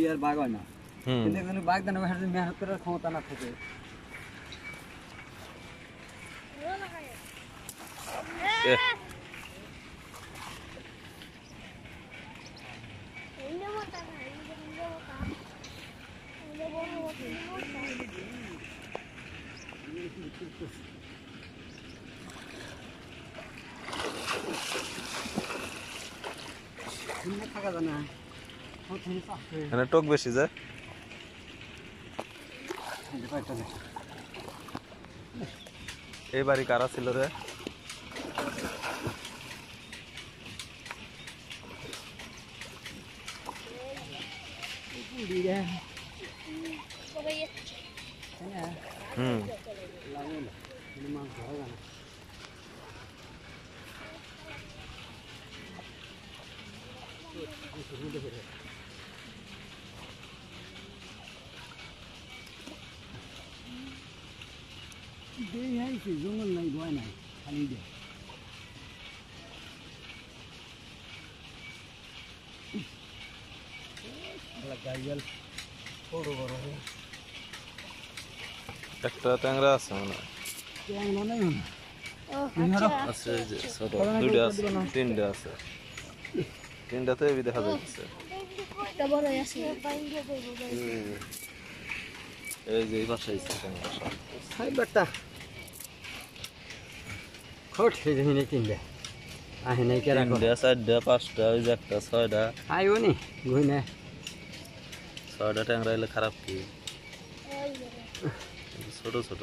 আর বাঘ হয় না কিন্তু এখানে বাঘ দেন মেহনত করার ক্ষমতা না থাকে থাকা যায় না এখানে টক বেশি যায় এই বাড়ি কারা ছিল রে জঙ্গল নাই ভয় নাই খালি দে গাইয়াল বড় বড় একটা ট্যাংরা আছে মনে হয় ট্যাংরা নাই আছে যে ছোট দুইটা আছে তিনটা আছে তিনটাতে এবি দেখা যাচ্ছে এই যে এই পাশে আছে ট্যাংরা হাই বাটা খোট সেই জন্য কিনবে আহে নাই কে রাখো তিনটা চারটা পাঁচটা ওই যে একটা ছয়টা আইও নি ঘুই না ছয়টা ট্যাংরা এলে খারাপ কি ছোট ছোট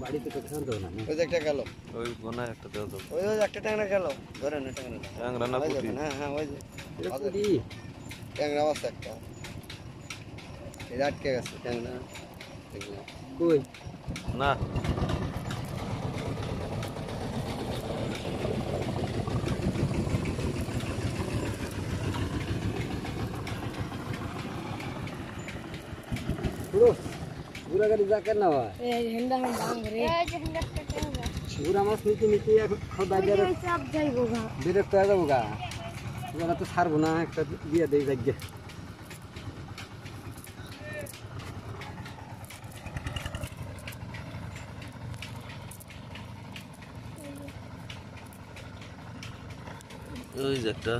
বাড়িতে তো শান্ত না ওই যে একটা গেল ওই কোনায় একটা দেওয়া যাবে ওই ওই একটা ট্যাংরা গেল ধরেন না ট্যাংরা ট্যাংরা না পুঁটি হ্যাঁ হ্যাঁ ওই যে পুরি ট্যাংরা আছে একটা এটা আটকে গেছে ট্যাংরা দেখলাম কই না পুরো পুরা গাড়ি যা কেন না এই হেন্ডা में भांग रे এই যে হেন্ডা কাটেঙ্গা পুরা মাছ নিতে নিতে খোদা গেলে সব যাইবো গা বিরক্ত হয়ে যাবো গা ওরা তো ছাড়বো না একটা দিয়ে দেই যাইগে ওই যে একটা